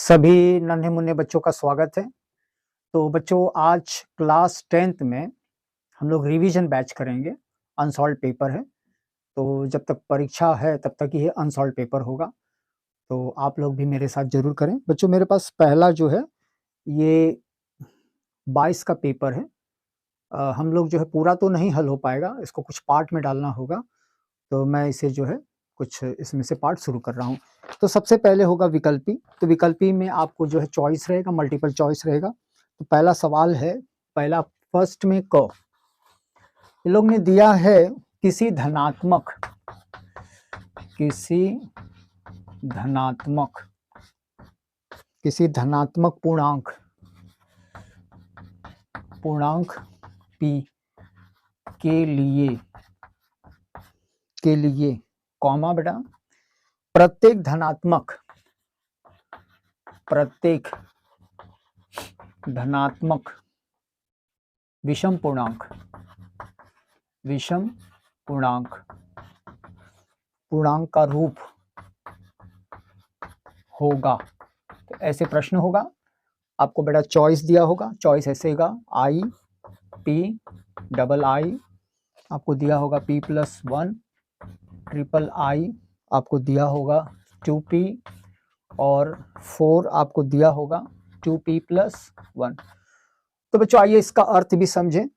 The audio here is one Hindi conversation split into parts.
सभी नन्हे मुन्ने बच्चों का स्वागत है। तो बच्चों आज क्लास 10th में हम लोग रिवीजन बैच करेंगे। अनसॉल्व पेपर है, तो जब तक परीक्षा है तब तक ये अनसॉल्व पेपर होगा। तो आप लोग भी मेरे साथ जरूर करें। बच्चों मेरे पास पहला जो है ये 22 का पेपर है। हम लोग जो है पूरा तो नहीं हल हो पाएगा, इसको कुछ पार्ट में डालना होगा। तो मैं इसे जो है कुछ इसमें से पार्ट शुरू कर रहा हूँ। तो सबसे पहले होगा विकल्पी। तो विकल्पी में आपको जो है चॉइस रहेगा, मल्टीपल चॉइस रहेगा। तो पहला सवाल है, पहला फर्स्ट में क, ये लोग ने दिया है किसी धनात्मक पूर्णांक p के लिए कॉमा बेटा प्रत्येक धनात्मक विषम पूर्णांक का रूप होगा। तो ऐसे प्रश्न होगा। आपको बेटा चॉइस दिया होगा, चॉइस ऐसे होगा i p डबल i, आपको दिया होगा p+1 ट्रिपल i, आपको दिया होगा 2p और 4 आपको दिया होगा 2p+1। तो बच्चों आइए इसका अर्थ भी समझें।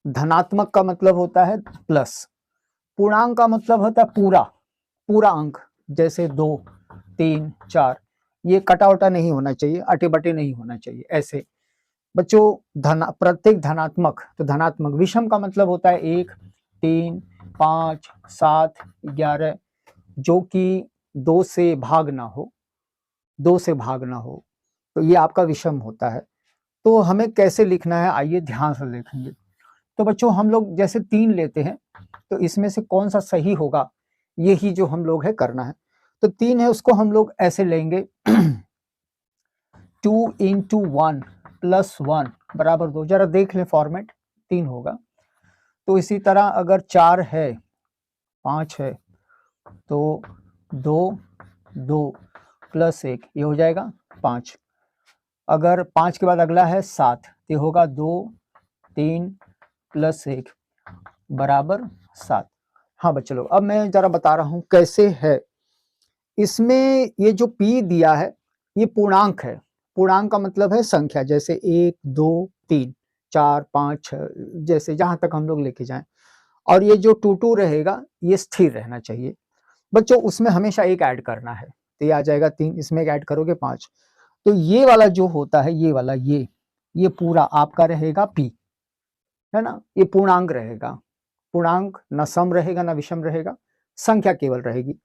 धनात्मक का मतलब होता है प्लस, पूर्णांक का मतलब होता है पूरा अंक, जैसे 2 3 4, ये कटा उटा नहीं होना चाहिए, अटे बटे नहीं होना चाहिए। ऐसे बच्चों प्रत्येक धनात्मक, तो धनात्मक विषम का मतलब होता है 1 3 5 7 11, जो कि 2 से भाग ना हो, तो ये आपका विषम होता है। तो हमें कैसे लिखना है आइए ध्यान से देखेंगे। तो बच्चों हम लोग जैसे 3 लेते हैं, तो इसमें से कौन सा सही होगा यही जो हम लोग है करना है। तो 3 है, उसको हम लोग ऐसे लेंगे 2 × 1 + 1 बराबर 2। जरा देख लें फॉर्मेट, 3 होगा। तो इसी तरह अगर 4 है 5 है तो 2 2 + 1 ये हो जाएगा 5। अगर 5 के बाद अगला है 7, ये होगा 2 3 + 1 बराबर 7। हाँ बच्चों लोग, अब मैं जरा बता रहा हूं कैसे है। इसमें ये जो p दिया है ये पूर्णांक है। पूर्णांक का मतलब है संख्या, जैसे 1 2 3 4 5 6, जैसे जहां तक हम लोग लेके जाएं। और ये जो 2 2 रहेगा ये स्थिर रहना चाहिए। बच्चों उसमें हमेशा एक ऐड करना है, तो ये आ जाएगा 3, इसमें एक ऐड करोगे 5। तो ये वाला जो होता है, ये वाला ये पूरा आपका रहेगा p, है ना। ये पूर्णांक रहेगा, पूर्णांक न सम रहेगा न विषम रहेगा, संख्या केवल रहेगी।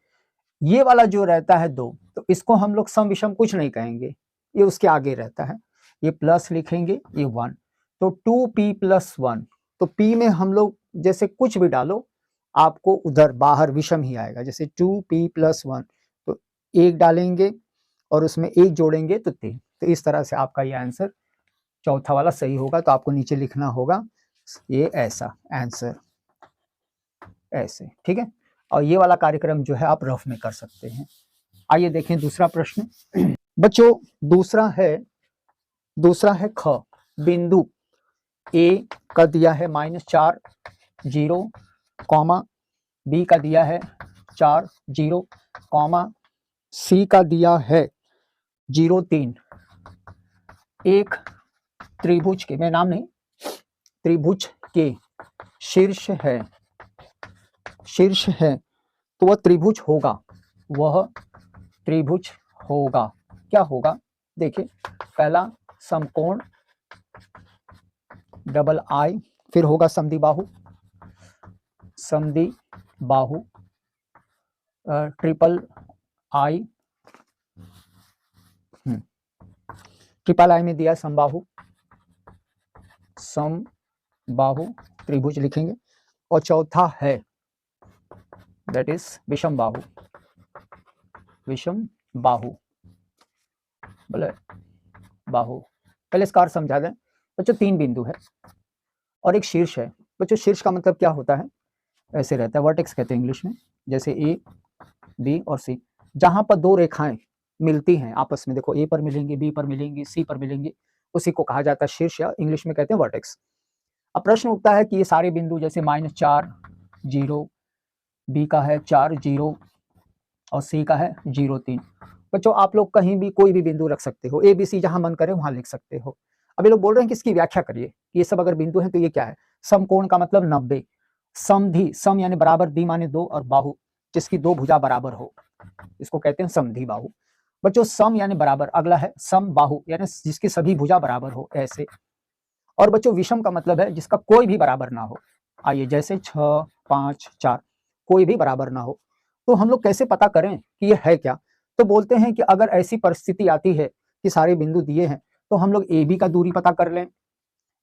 ये वाला जो रहता है 2, तो इसको हम लोग सम विषम कुछ नहीं कहेंगे, ये उसके आगे रहता है। ये प्लस लिखेंगे, ये 1, तो 2p+1। तो p में हम लोग जैसे कुछ भी डालो आपको उधर बाहर विषम ही आएगा। जैसे 2p+1, तो 1 डालेंगे और उसमें 1 जोड़ेंगे तो 3। तो इस तरह से आपका ये आंसर चौथा वाला सही होगा। तो आपको नीचे लिखना होगा ये ऐसा आंसर, ऐसे, ठीक है। और ये वाला कार्यक्रम जो है आप रफ में कर सकते हैं। आइए देखें दूसरा प्रश्न। बच्चों दूसरा है ख। बिंदु A का दिया है -4 0, कॉमा B का दिया है 4 0, कॉमा C का दिया है 0 3। एक त्रिभुज के, मैं नाम नहीं, त्रिभुज के शीर्ष है, तो वह त्रिभुज होगा। क्या होगा देखिए, पहला समकोण डबल I, फिर होगा समद्विबाहु ट्रिपल I, ट्रिपल I में दिया समबाहु त्रिभुज लिखेंगे। और चौथा है दैट इज विषम बाहु बोले बाहु। पहले इसका अर्थ समझा दें बच्चों। 3 बिंदु है और एक शीर्ष है। बच्चों शीर्ष का मतलब क्या होता है, ऐसे रहता है, वर्टेक्स कहते हैं इंग्लिश में। जैसे A B और C, जहां पर 2 रेखाएं मिलती हैं आपस में, देखो ए पर मिलेंगी, बी पर मिलेंगी, सी पर मिलेंगी, उसी को कहा जाता है शीर्ष, या इंग्लिश में कहते हैं वर्टेक्स। अब प्रश्न उठता है कि ये सारे बिंदु जैसे -4 0, बी का है 4 0 और सी का है 0 3। बच्चों आप लोग कहीं भी कोई भी बिंदु रख सकते हो, ए बी सी जहां मन करे वहां लिख सकते हो। अब ये लोग बोल रहे हैं कि इसकी व्याख्या करिए, ये सब अगर बिंदु हैं तो ये क्या है। समकोण का मतलब 90, समधि, सम यानी बराबर, दी माने 2 और बाहु जिसकी 2 भुजा बराबर हो, इसको कहते हैं समधि बाहु। बच्चों सम यानी बराबर, अगला है सम बाहु यानी जिसकी सभी भुजा बराबर हो, ऐसे। और बच्चों विषम का मतलब है जिसका कोई भी बराबर ना हो। आइए जैसे 6 5 4 कोई भी बराबर ना हो। तो हम लोग कैसे पता करें कि ये है क्या। तो बोलते हैं कि अगर ऐसी परिस्थिति आती है कि सारे बिंदु दिए हैं तो हम लोग ए बी का दूरी पता कर लें,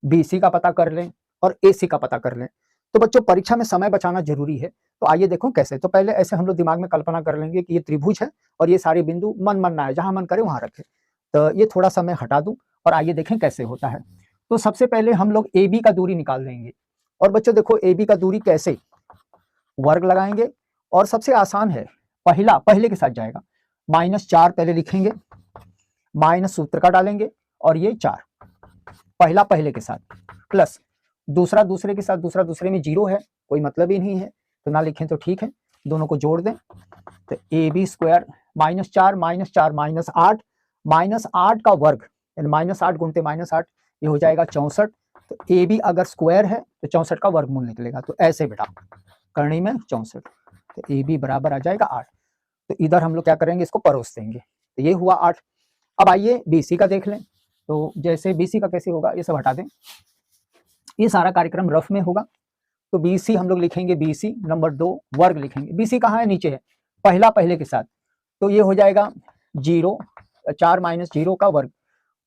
बी सी का पता कर लें और ए सी का पता कर लें। तो बच्चों परीक्षा में समय बचाना जरूरी है, तो आइए देखो कैसे। तो पहले ऐसे हम लोग दिमाग में कल्पना कर लेंगे कि ये त्रिभुज है और ये सारे बिंदु मन ना है, जहां मन करे वहां रखे। तो ये थोड़ा सा मैं हटा दूं और आइए देखें कैसे होता है। तो सबसे पहले हम लोग ए बी का दूरी निकाल लेंगे। और बच्चों देखो ए बी का दूरी कैसे, वर्ग लगाएंगे और सबसे आसान है, पहले के साथ जाएगा, -4 पहले लिखेंगे, माइनस सूत्र का डालेंगे और ये 4, पहला पहले के साथ, प्लस दूसरा दूसरे के साथ, दूसरा दूसरे में 0 है, कोई मतलब ही नहीं है तो ना लिखें तो ठीक है, दोनों को जोड़ दें तो ए बी स्क्वायर -4 -8 -8 का वर्ग यानी -8 गुणते -8 ये हो जाएगा 64। तो ए बी अगर स्क्वायर है तो 64 का वर्गमूल निकलेगा। तो ऐसे बेटा करनी में 64, तो ए बी बराबर आ जाएगा 8। तो इधर हम लोग क्या करेंगे, इसको परोस देंगे, तो ये हुआ 8। अब आइए बी सी का देख लें। तो जैसे बी सी का कैसे होगा, ये सब हटा दें, ये सारा कार्यक्रम रफ में होगा। तो बी सी हम लोग लिखेंगे, बी सी नंबर 2 वर्ग लिखेंगे, बी सी कहाँ है, नीचे है, पहला पहले के साथ, तो ये हो जाएगा 0 4 - 0 का वर्ग,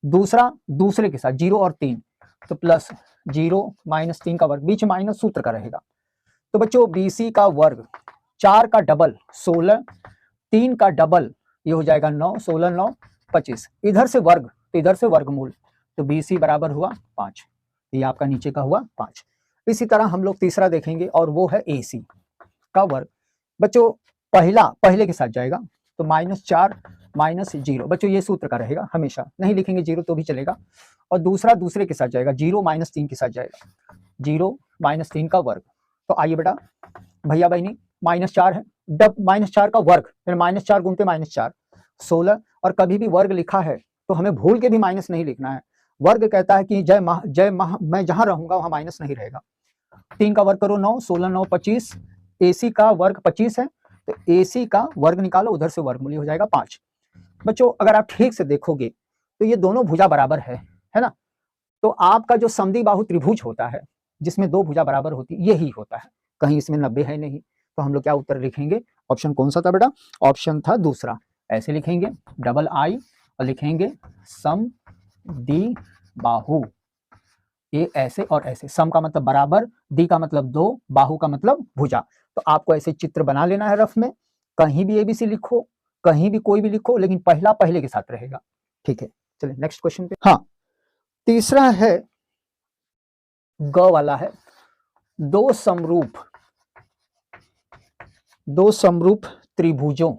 दूसरा दूसरे के साथ 0 और 3 तो प्लस 0 - 3 का वर्ग, बीच माइनस सूत्र का रहेगा। तो बच्चों बी सी का वर्ग 4 का डबल 16, 3 का डबल ये हो जाएगा 9, 16 9 25, इधर से वर्ग तो इधर से वर्गमूल, तो बी सी बराबर हुआ 5, ये आपका नीचे का हुआ 5। इसी तरह हम लोग तीसरा देखेंगे और वो है ए सी का वर्ग। बच्चों पहले के साथ जाएगा तो -4 - 0, बच्चों ये सूत्र का रहेगा, हमेशा नहीं लिखेंगे 0 तो भी चलेगा। और दूसरा दूसरे के साथ जाएगा, 0 - 3 के साथ जाएगा, 0 - 3 का वर्ग। तो आइए बेटा भैया बहनी -4 है, -4 का वर्ग -4 गुणते -4 16, और कभी भी वर्ग लिखा है तो हमें भूल के भी माइनस नहीं लिखना है। वर्ग कहता है कि जय माह मैं जहां रहूंगा वहां माइनस नहीं रहेगा। 3 का वर्ग करो 9, 16 9 25, AC का वर्ग 25 है तो AC का वर्ग निकालो, उधर से वर्गमूल हो जाएगा 5। बच्चों अगर आप ठीक से देखोगे तो ये दोनों भुजा बराबर है ना। तो आपका जो समद्वि बाहु त्रिभुज होता है जिसमें 2 भुजा बराबर होती है यही होता है, कहीं इसमें 90 है नहीं। तो हम लोग क्या उत्तर लिखेंगे, ऑप्शन कौन सा था बेटा, ऑप्शन था दूसरा। ऐसे लिखेंगे डबल आई और लिखेंगे समद्वि बाहु, ये ऐसे और ऐसे, सम का मतलब बराबर, दी का मतलब 2, बाहु का मतलब भुजा। तो आपको ऐसे चित्र बना लेना है रफ में, कहीं भी एबीसी लिखो, कहीं भी कोई भी लिखो, लेकिन पहला पहले के साथ रहेगा। ठीक है, चलिए नेक्स्ट क्वेश्चन पे। हाँ तीसरा है ग वाला है, दो समरूप त्रिभुजों,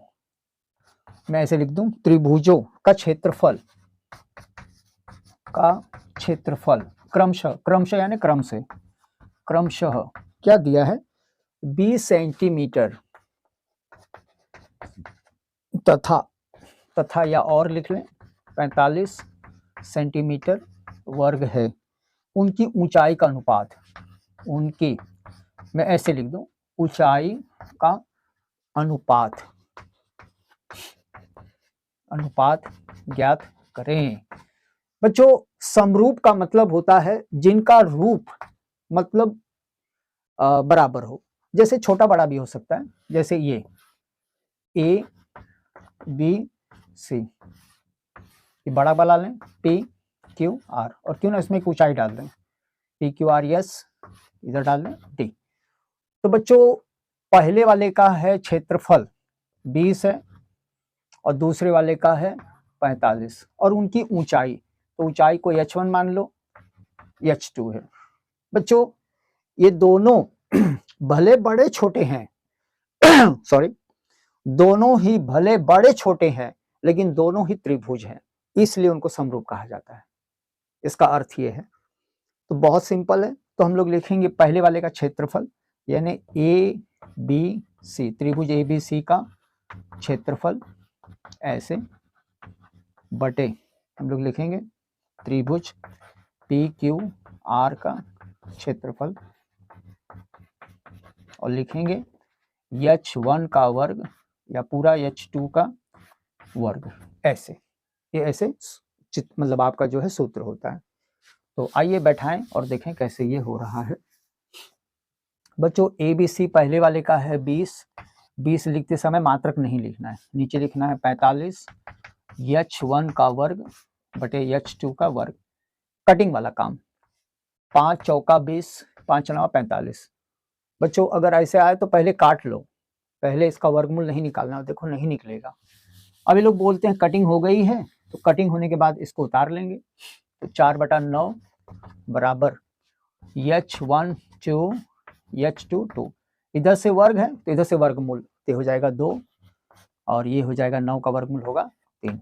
मैं ऐसे लिख दूं, त्रिभुजों का क्षेत्रफल क्रमशः यानी क्रमशः क्या दिया है 20 सेंटीमीटर तथा या और लिख लें 45 सेंटीमीटर वर्ग है। उनकी ऊंचाई का अनुपात, उनकी मैं ऐसे लिख दूं, ऊंचाई का अनुपात ज्ञात करें। बच्चों समरूप का मतलब होता है जिनका रूप मतलब बराबर हो, जैसे छोटा बड़ा भी हो सकता है, जैसे ये ए बी सी, बड़ा वाला लें पी क्यू आर, और क्यों ना इसमें ऊंचाई डाल दें पी क्यू आर एस, इधर डाल दें डी। तो बच्चों पहले वाले का है क्षेत्रफल 20 है और दूसरे वाले का है 45, और उनकी ऊंचाई, तो ऊंचाई को h1 मान लो, h2 है। बच्चों ये दोनों भले बड़े छोटे हैं सॉरी, दोनों ही भले बड़े छोटे हैं, लेकिन दोनों ही त्रिभुज हैं, इसलिए उनको समरूप कहा जाता है। इसका अर्थ ये है। तो बहुत सिंपल है। तो हम लोग लिखेंगे पहले वाले का क्षेत्रफल, यानी ए बी सी, त्रिभुज ए बी सी का क्षेत्रफल ऐसे बटे हम लोग लिखेंगे त्रिभुज पी क्यू आर का क्षेत्रफल, और लिखेंगे H1 का वर्ग या पूरा H2 का वर्ग। ऐसे ये ऐसे मतलब आपका जो है सूत्र होता है। तो आइए बैठाएं और देखें कैसे ये हो रहा है। बच्चों ABC पहले वाले का है 20 लिखते समय मात्रक नहीं लिखना है, नीचे लिखना है 45 H1 का वर्ग बटे H2 का वर्ग। कटिंग वाला काम, 5 चौका 20, 5 9 45। बच्चों अगर ऐसे आए तो पहले काट लो, पहले इसका वर्गमूल नहीं निकालना, देखो नहीं निकलेगा। अभी लोग बोलते हैं कटिंग हो गई है, तो कटिंग होने के बाद इसको उतार लेंगे। तो 4/9 बराबर H1 2 H2 2, इधर से वर्ग है तो इधर से वर्गमूल, तो हो जाएगा 2 और ये हो जाएगा 9 का वर्गमूल होगा 3।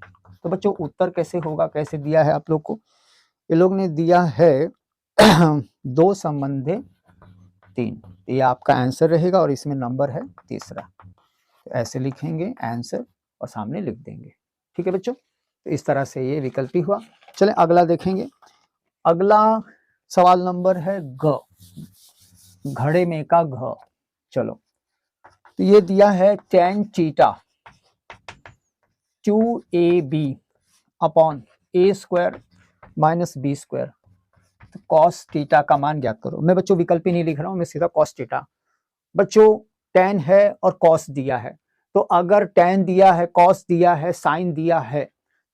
तो बच्चों उत्तर कैसे होगा, कैसे दिया है आप लोग को, ये लोग ने दिया है 2 संबंधे 3, ये आपका आंसर रहेगा और इसमें नंबर है तीसरा। तो ऐसे लिखेंगे आंसर और सामने लिख देंगे। ठीक है बच्चों, तो इस तरह से ये विकल्पी हुआ। चलें अगला देखेंगे। अगला सवाल नंबर है ग, घड़े में का घ। चलो तो ये दिया है tan theta 2ab upon a square minus b square. तो cos थीटा का मान ज्ञात करो। मैं बच्चों विकल्पी नहीं लिख रहा हूं, मैं सीधा cos थीटा। बच्चों tan है और cos दिया है, तो अगर tan दिया है, cos दिया है, sin दिया है,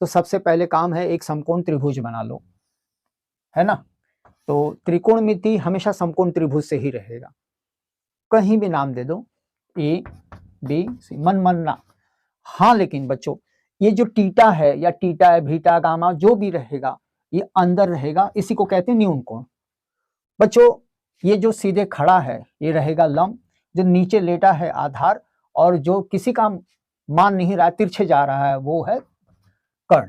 तो सबसे पहले काम है एक समकोण त्रिभुज बना लो, है ना। तो त्रिकोणमिति हमेशा समकोण त्रिभुज से ही रहेगा, कहीं भी नाम दे दो ए बी सी, मन मानना। हाँ लेकिन बच्चों ये जो टीटा है या टीटा है, बीटा गामा जो भी रहेगा ये अंदर रहेगा, इसी को कहते हैं न्यून कोण। बच्चों ये जो सीधे खड़ा है ये रहेगा लंब, जो नीचे लेटा है आधार, और जो किसी का मान नहीं रहा तिरछे जा रहा है वो है कर्ण।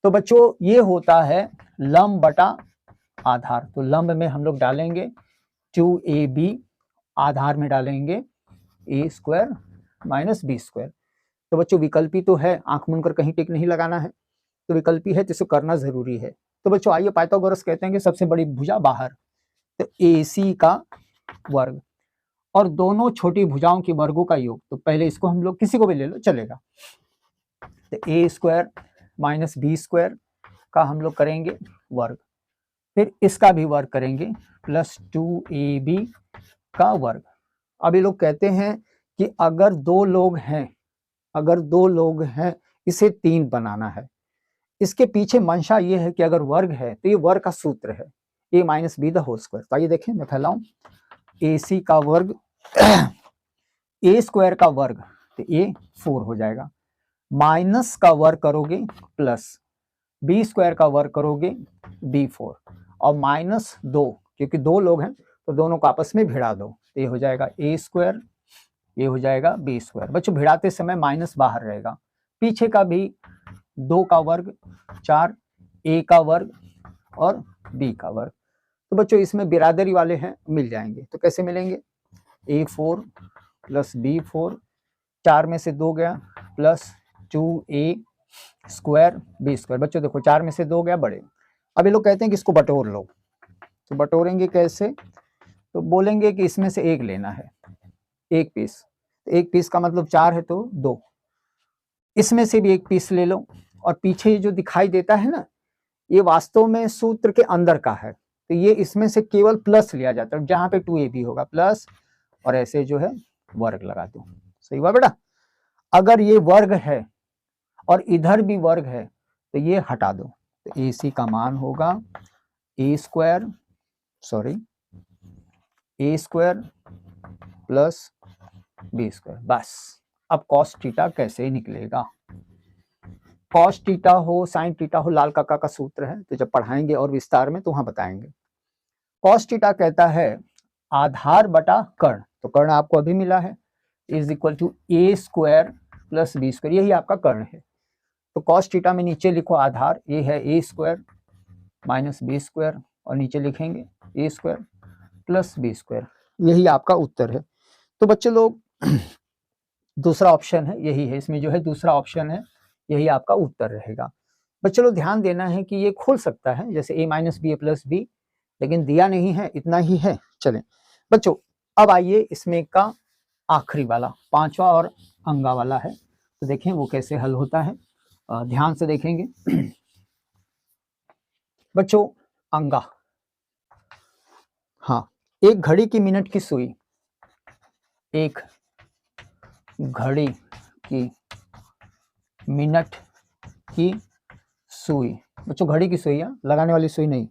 तो बच्चों ये होता है लंब बटा आधार। तो लंब में हम लोग डालेंगे 2ab, आधार में डालेंगे a square minus b square. तो बच्चों विकल्पी तो है, आंख मूंद कर कहीं टिक नहीं लगाना है, तो विकल्पी है तो इसे करना जरूरी है। तो बच्चों आइए पाइथागोरस कहते हैं कि सबसे बड़ी भुजा बाहर, तो AC का वर्ग और दोनों छोटी भुजाओं के वर्गों का योग। तो पहले इसको हम लोग किसी को भी ले लो चलेगा, तो a square minus b square का हम लोग करेंगे वर्ग, फिर इसका भी वर्ग करेंगे प्लस 2ab का वर्ग। अभी लोग कहते हैं कि अगर दो लोग हैं इसे 3 बनाना है। इसके पीछे मंशा ये है कि अगर वर्ग है तो ये वर्ग का सूत्र है a minus B the whole square. तो आइए देखें, मैं फैलाऊं AC का वर्ग a स्क्वायर का वर्ग, तो ये 4 हो जाएगा, माइनस का वर्ग करोगे प्लस b स्क्वायर का वर्ग करोगे b4, और माइनस 2, क्योंकि दो लोग हैं तो दोनों को आपस में भिड़ा दो, तो ये हो जाएगा a स्क्वायर, ये हो जाएगा b स्क्वायर। बच्चों भिड़ाते समय माइनस बाहर रहेगा, पीछे का भी 2 का वर्ग 4, a का वर्ग और b का वर्ग। तो बच्चों इसमें बिरादरी वाले हैं, मिल जाएंगे। तो कैसे मिलेंगे, a4 प्लस b4, 4 में से 2 गया plus 2a square b square. बच्चों देखो 4 में से 2 गया बड़े। अब ये लोग कहते हैं कि इसको बटोर लो, तो बटोरेंगे कैसे, तो बोलेंगे कि इसमें से एक लेना है, एक पीस, एक पीस का मतलब 4 है तो 2, इसमें से भी एक पीस ले लो, और पीछे जो दिखाई देता है ना ये वास्तव में सूत्र के अंदर का है, तो ये इसमें से केवल प्लस लिया जाता है, जहां पे 2ab होगा प्लस, और ऐसे जो है वर्ग लगा दो। सही हुआ बेटा। अगर ये वर्ग है और इधर भी वर्ग है तो ये हटा दो, तो AC का मान होगा a square plus b square. बस अब cos थीटा कैसे निकलेगा, cos थीटा हो sin थीटा हो, लाल काका का सूत्र है, तो जब पढ़ाएंगे और विस्तार में तो वहां बताएंगे। cos थीटा कहता है आधार बटा कर्ण, तो कर्ण आपको अभी मिला है is equal to a square plus b square, यही आपका कर्ण है। तो कॉस थीटा में नीचे लिखो आधार, ये है ए स्क्वायर माइनस बी स्क्वायर, और नीचे लिखेंगे ए स्क्वायर प्लस बी स्क्वायर। यही आपका उत्तर है। तो बच्चे लोग दूसरा ऑप्शन है, यही है, इसमें जो है दूसरा ऑप्शन है, यही आपका उत्तर रहेगा। बच्चे लोग ध्यान देना है कि ये खुल सकता है जैसे a minus B plus B, लेकिन दिया नहीं है, इतना ही है। चलें बच्चों, अब आइए इसमें का आखिरी वाला, पांचवा और अंगा वाला है, तो देखें वो कैसे हल होता है, ध्यान से देखेंगे। बच्चों अंगा, हाँ, एक घड़ी की मिनट की सुई, एक घड़ी की मिनट की सुई, बच्चों घड़ी की सुई, लगाने वाली सुई नहीं,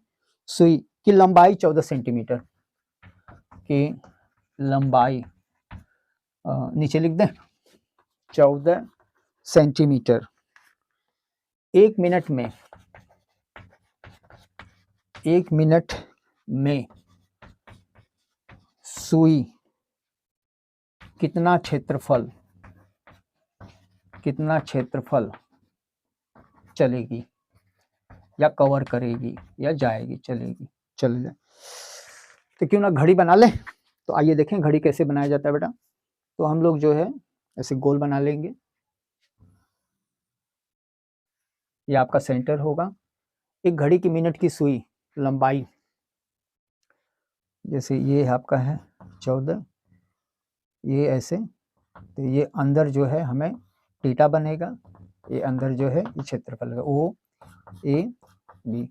सुई की लंबाई 14 सेंटीमीटर की लंबाई, नीचे लिख दें 14 सेंटीमीटर, एक मिनट में सुई कितना क्षेत्रफल चलेगी या कवर करेगी या जाएगी, चलेगी, चले जाए। तो क्यों ना घड़ी बना ले। तो आइए देखें घड़ी कैसे बनाया जाता है बेटा। तो हम लोग जो है ऐसे गोल बना लेंगे, ये आपका सेंटर होगा। एक घड़ी की मिनट की सुई लंबाई, जैसे ये आपका है 14, ये ऐसे, तो ये अंदर जो है हमें थीटा बनेगा, ये अंदर जो है ये क्षेत्रफल है ओ ए बी।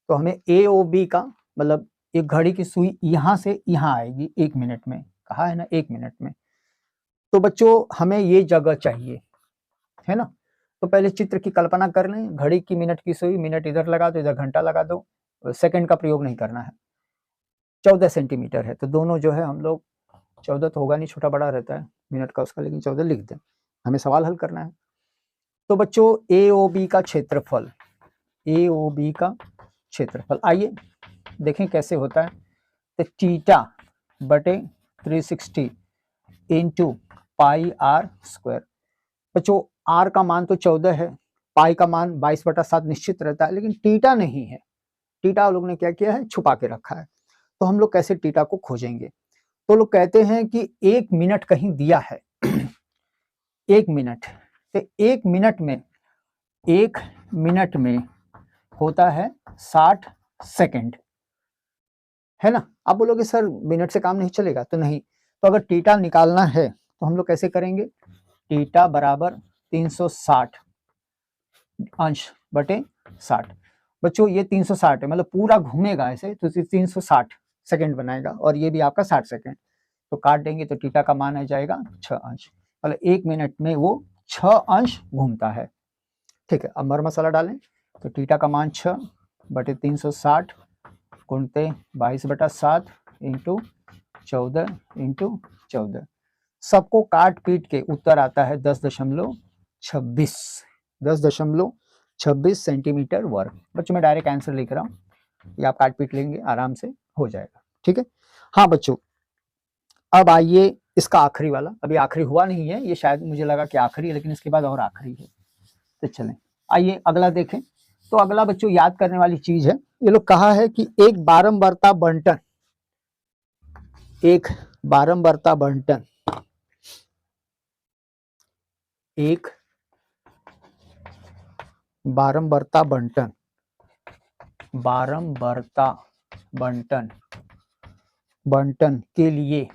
तो हमें ए ओ बी का मतलब एक घड़ी की सुई यहाँ से यहाँ आएगी 1 मिनट में, कहा है ना 1 मिनट में। तो बच्चों हमें ये जगह चाहिए, है ना। तो पहले चित्र की कल्पना कर लें, घड़ी की मिनट की सुई, मिनट इधर लगा दो, इधर घंटा लगा दो, सेकंड का प्रयोग नहीं करना है। 14 सेंटीमीटर है, तो दोनों जो है हम लोग, 14 तो होगा नहीं, छोटा बड़ा रहता है मिनट का उसका, लेकिन 14 लिख दें, हमें सवाल हल करना है। तो बच्चों ए ओ बी का क्षेत्रफल, ए ओ बी का क्षेत्रफल, आइए देखें कैसे होता है। तो थीटा बटे 360 इंटू पाई आर स्क्वायर। बच्चों आर का मान तो 14 है, पाई का मान 22/7 निश्चित रहता है, लेकिन थीटा नहीं है। थीटा लोग ने क्या किया है, छुपा के रखा है। तो हम लोग कैसे थीटा को खोजेंगे। तो लोग कहते हैं कि 1 मिनट कहीं दिया है 1 मिनट, तो 1 मिनट में होता है 60 सेकंड, है ना। आप बोलोगे सर मिनट से काम नहीं चलेगा, तो नहीं। तो अगर थीटा निकालना है तो हम लोग कैसे करेंगे, थीटा बराबर 360 अंश बटे 60। बच्चों ये 360 है, मतलब पूरा घूमेगा ऐसे, तो 360 सेकंड बनाएगा, और ये भी आपका 60 सेकंड। तो काट देंगे तो थीटा का मान आ जाएगा 6 अंश, मतलब 1 मिनट में वो 6 अंश घूमता है। ठीक है, अब मर मसाला डालें। तो थीटा का मान 6 बटे 360 गुणते 22/7 इंटू 14 इंटू 14, सबको काट पीट के उत्तर आता है 10.26 सेंटीमीटर वर्ग। बच्चों मैं डायरेक्ट आंसर लिख रहा हूँ, ये आप काट पीट लेंगे आराम से हो जाएगा। ठीक है, हाँ बच्चों अब आइए इसका आखिरी वाला, अभी आखिरी हुआ नहीं है, ये शायद मुझे लगा कि आखिरी है, लेकिन इसके बाद और आखिरी है। तो चलें आइए अगला देखें। तो अगला बच्चों याद करने वाली चीज है, ये लोग कहा है कि एक बारंबारता बंटन, एक बारंबारता बंटन, एक बारंबारता बंटन, बारंबारता बंटन बंटन के लिए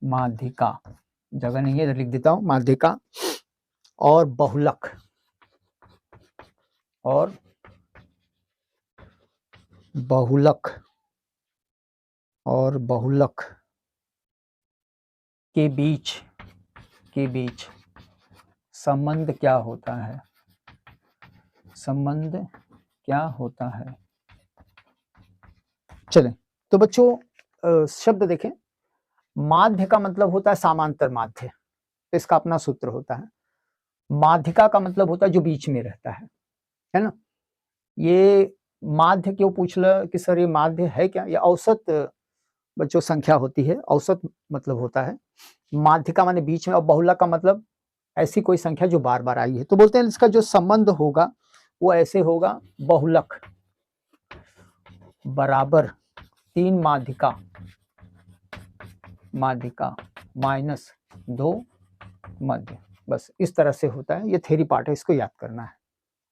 माध्यिका जगह नहीं है, इधर लिख देता हूं, माध्यिका और बहुलक के बीच संबंध क्या होता है, संबंध क्या होता है। चलें तो बच्चों शब्द देखें, माध्य का मतलब होता है समांतर माध्य, तो इसका अपना सूत्र होता है। माध्यिका का मतलब होता है जो बीच में रहता है ना। ये माध्य क्यों पूछ लो कि सर ये माध्य है क्या, ये औसत बच्चों संख्या होती है, औसत मतलब होता है, माध्यिका माने बीच में, और बहुलक का मतलब ऐसी कोई संख्या जो बार बार आई है। तो बोलते हैं इसका जो संबंध होगा वो ऐसे होगा, बहुलक बराबर 3 माध्यिका माइनस 2 मध्य। बस इस तरह से होता है, ये थ्योरी पार्ट है, इसको याद करना है।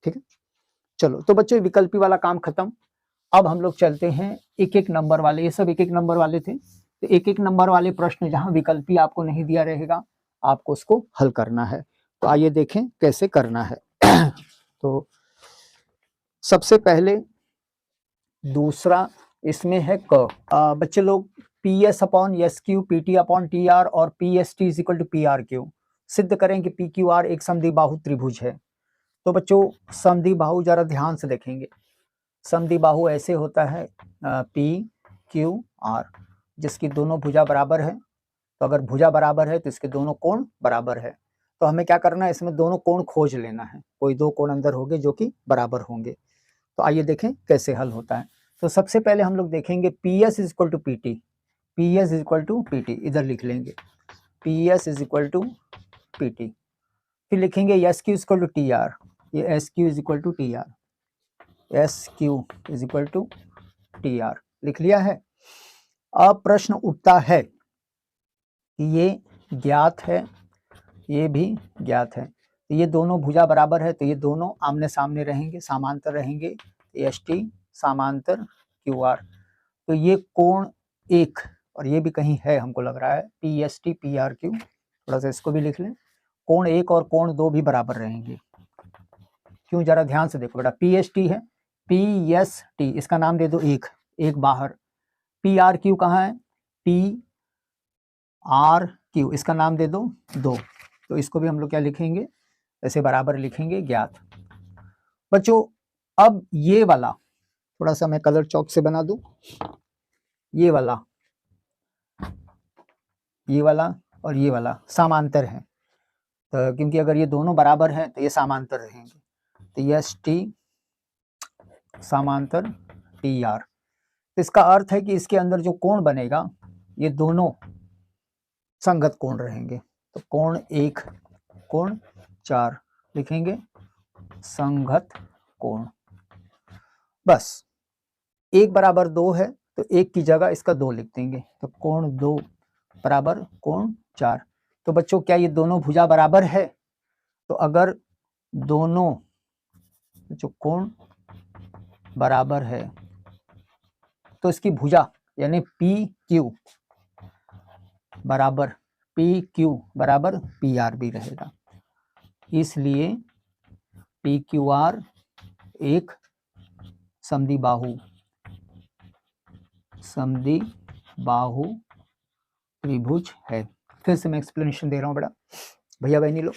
ठीक है, चलो तो बच्चों विकल्पी वाला काम खत्म। अब हम लोग चलते हैं एक एक नंबर वाले, ये सब एक एक नंबर वाले थे, तो एक एक नंबर वाले प्रश्न जहां विकल्पी आपको नहीं दिया रहेगा आपको उसको हल करना है। तो आइए देखें कैसे करना है। तो सबसे पहले दूसरा इसमें है क। बच्चे लोग P S upon S Q, P T upon T R और P S T is equal to P R Q सिद्ध करें कि पी क्यू आर एक समद्विबाहु त्रिभुज है। तो बच्चों समद्विबाहु जरा ध्यान से देखेंगे, समद्विबाहु ऐसे होता है पी क्यू आर, जिसकी दोनों भुजा बराबर है। तो अगर भुजा बराबर है तो इसके दोनों कोण बराबर है। तो हमें क्या करना है, इसमें दोनों कोण खोज लेना है, कोई दो कोण अंदर होंगे जो कि बराबर होंगे। तो आइए देखें कैसे हल होता है। तो सबसे पहले हम लोग देखेंगे P S is equal to P T, P S is equal to P T, इधर लिख लेंगे P S is equal to P T. फिर लिखेंगे S Q is equal to T R, ये S Q is equal to T R, S Q is equal to T R लिख लिया है। अब प्रश्न उठता है कि ये ज्ञात है, ये भी ज्ञात है, तो ये दोनों भुजा बराबर है, तो ये दोनों आमने सामने रहेंगे, समांतर रहेंगे, एस टी समांतर क्यू आर। तो ये कोण एक, और ये भी कहीं है हमको लग रहा है, P S T P R Q, थोड़ा सा इसको भी लिख लें, कोण एक और कोण दो भी बराबर रहेंगे। क्यों, जरा ध्यान से देखो बेटा, पी एस टी है, पी एस टी इसका नाम दे दो एक, एक बाहर, पी आर क्यू कहाँ है, पी आर क्यू इसका नाम दे दो दो, तो इसको भी हम लोग क्या लिखेंगे, ऐसे बराबर लिखेंगे, ज्ञात। बच्चों अब ये वाला थोड़ा सा मैं कलर चौक से बना दूं, ये वाला और ये वाला समांतर है, तो क्योंकि अगर ये दोनों बराबर हैं तो ये समांतर रहेंगे, तो एस टी समांतर टी आर। तो इसका अर्थ है कि इसके अंदर जो कोण बनेगा ये दोनों संगत कोण रहेंगे। तो कोण एक, कोण चार लिखेंगे, संगत कोण। बस एक बराबर दो है तो एक की जगह इसका दो लिख देंगे, तो कोण दो बराबर कोण चार। तो बच्चों क्या ये दोनों भुजा बराबर है, तो अगर दोनों जो कोण बराबर है तो इसकी भुजा यानी पी क्यू बराबर पी आर भी रहेगा, इसलिए पी क्यू आर एक समद्विबाहु त्रिभुज है। फिर से मैं एक्सप्लेनेशन दे रहा हूँ बेटा, भैया बहनी लोग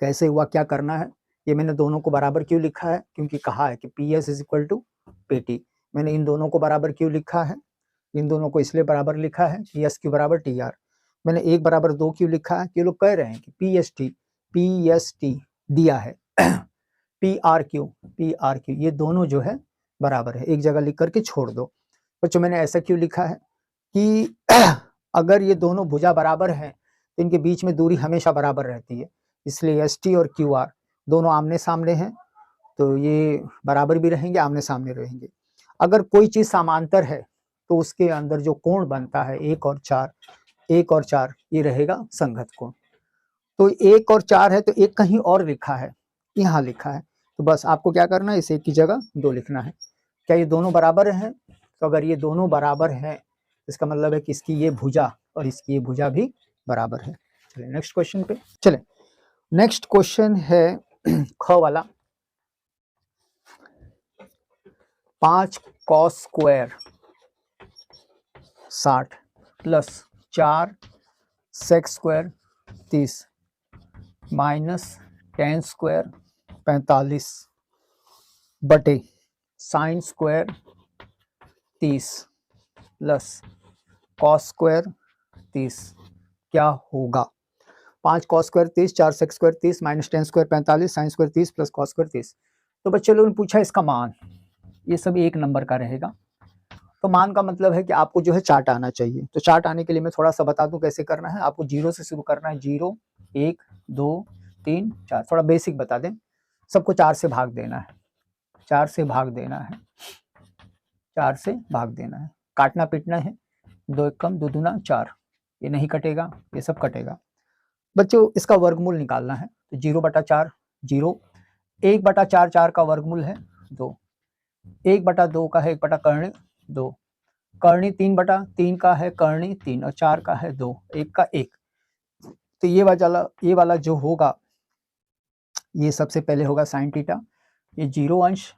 कैसे हुआ, क्या करना है। ये मैंने दोनों को बराबर क्यों लिखा है, क्योंकि कहा है कि P S is equal to P T. मैंने इन दोनों को बराबर क्यों लिखा है, इन दोनों को इसलिए बराबर लिखा है कि एस क्यू बराबर टी आर। मैंने एक बराबर दो क्यों लिखा है, कि लोग कह रहे हैं कि पी एस टी दिया है, पी आर क्यू ये दोनों जो है बराबर है, एक जगह लिख करके छोड़ दो। बच्चों मैंने ऐसा क्यों लिखा है कि अगर ये दोनों भुजा बराबर हैं तो इनके बीच में दूरी हमेशा बराबर रहती है, इसलिए एस टी और क्यू आर दोनों आमने सामने हैं तो ये बराबर भी रहेंगे, आमने सामने रहेंगे। अगर कोई चीज समांतर है तो उसके अंदर जो कोण बनता है एक और चार ये रहेगा संगत कोण। तो एक और चार है तो एक कहीं और लिखा है, यहाँ लिखा है, तो बस आपको क्या करना है, इस एक की जगह दो लिखना है। क्या ये दोनों बराबर हैं, तो अगर ये दोनों बराबर हैं इसका मतलब है कि इसकी ये भुजा और इसकी ये भुजा भी बराबर है। चलिए नेक्स्ट क्वेश्चन पे चले। नेक्स्ट क्वेश्चन है ख वाला, 5 cos square 60 plus 4 sec square 30 minus tan square 45 बटे sine square 30 plus cos square 30 क्या होगा। 5 cos square 30, 4 sec square 30 minus tan square 45 sine square 30 plus cos square 30। तो बच्चे लोगों ने पूछा इसका मान, ये सब एक नंबर का रहेगा। तो मान का मतलब है कि आपको जो है चार्ट आना चाहिए। तो चार्ट आने के लिए मैं थोड़ा सा बता दूं कैसे करना है। आपको 0 से शुरू करना है, 0 1 2 3 4, थोड़ा बेसिक बता दें। सबको 4 से भाग देना है, 4 से भाग देना है, 4 से भाग देना है, काटना पीटना है। 2 एक कम 2 दूना 4, ये नहीं कटेगा, ये सब कटेगा। बच्चों इसका वर्गमूल निकालना है। तो 0/4 0, 1/4 4 का वर्गमूल है 2, 1/2 का है 1/कर्णी 2, कर्णी 3/3 का है कर्णी 3 और 4 का है 2, 1 का 1। तो ये वाला जो होगा ये सबसे पहले होगा साइन थीटा, ये 0 अंश,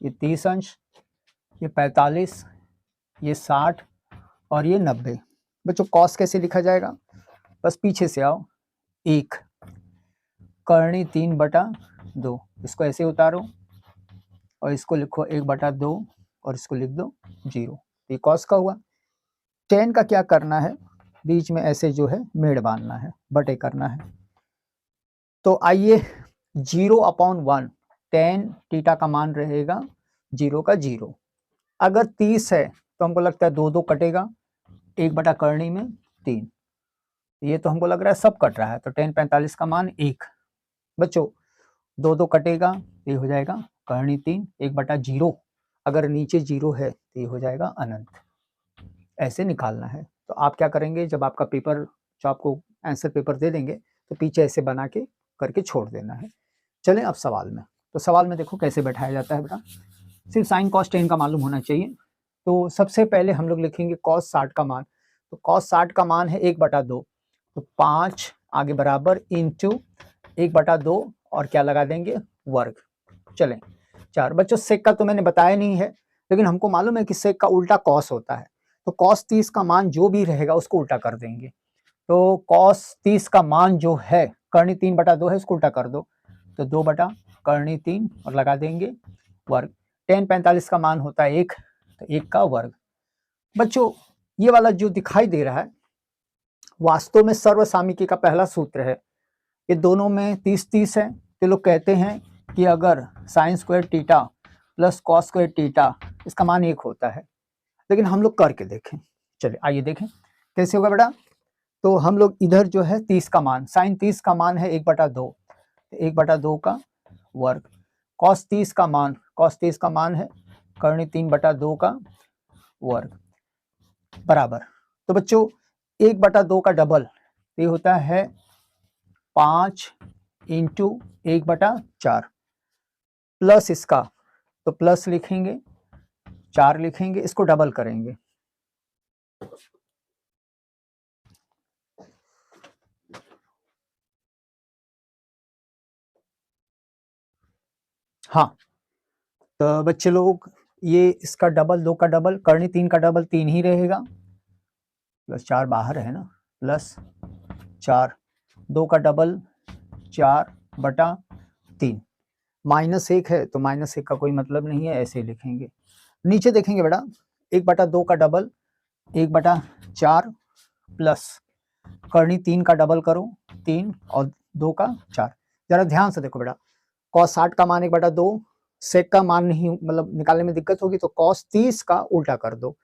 ये 30 अंश, ये 45, ये 60 और ये 90। बच्चों कॉस कैसे लिखा जाएगा, बस पीछे से आओ, 1 कर्णी 3/2, इसको ऐसे उतारो और इसको लिखो 1/2 और इसको लिख दो 0। ये कॉस का हुआ। टेन का क्या करना है, बीच में ऐसे जो है मेड़ बांधना है, बटे करना है। तो आइए 0/1 tan थीटा का मान रहेगा 0 का 0। अगर 30 है तो हमको लगता है 2 2 कटेगा, 1/कर्णी में 3, ये तो हमको लग रहा है सब कट रहा है। तो tan 45 का मान 1। बच्चों 2 2 कटेगा, ये हो जाएगा कर्णी 3, 1/0। अगर नीचे 0 है तो ये हो जाएगा अनंत। ऐसे निकालना है। तो आप क्या करेंगे, जब आपका पेपर, जो आपको आंसर पेपर दे देंगे तो पीछे ऐसे बना के करके छोड़ देना है। चलें अब सवाल में। तो सवाल में देखो कैसे बैठाया जाता है बेटा, सिर्फ साइन कॉस टेन का मालूम होना चाहिए। तो सबसे पहले हम लोग लिखेंगे कॉस 60 का मान। तो कॉस 60 का मान है 1/2, तो 5 आगे बराबर इंटू 1/2 और क्या लगा देंगे वर्ग। चलें 4। बच्चों सेक का तो मैंने बताया नहीं है, लेकिन हमको मालूम है कि सेक का उल्टा कॉस होता है। तो कॉस 30 का मान जो भी रहेगा उसको उल्टा कर देंगे। तो कॉस 30 का मान जो है कर्णी 3/2 है, उसको उल्टा कर दो, तो 2/कर्णी 3 और लगा देंगे वर्ग। tan 45 का मान होता है 1, तो 1 का वर्ग। बच्चों ये वाला जो दिखाई दे रहा है वास्तव में सर्वसामिकी का पहला सूत्र है। ये दोनों में 30-30 है, तो लोग कहते हैं कि अगर sine square theta plus cos square theta इसका मान 1 होता है। लेकिन हम लोग करके देखें। चलिए आइए देखें कैसे होगा बेटा। तो हम लोग इधर जो है 30 का मान, साइन 30 का मान है 1/2, 1/2 का वर्ग। कॉस 30 का मान है कर्णी 3/2 का वर्ग बराबर। तो बच्चों 1/2 का डबल ये होता है 5 इंटू 1/4 प्लस इसका, तो प्लस लिखेंगे 4 लिखेंगे, इसको डबल करेंगे। हाँ तो बच्चे लोग ये इसका डबल, 2 का डबल, कर्णी 3 का डबल 3 ही रहेगा, प्लस 4 बाहर है ना, प्लस 4, 2 का डबल 4/3, -1 है तो -1 का कोई मतलब नहीं है, ऐसे लिखेंगे। नीचे देखेंगे बेटा 1/2 का डबल 1/4 प्लस कर्णी 3 का डबल करो 3 और 2 का 4। जरा ध्यान से देखो बेटा, कॉस 60 का मान 1/2, सेक का मान नहीं मतलब निकालने में दिक्कत होगी, तो कॉस 30 का उल्टा कर दो,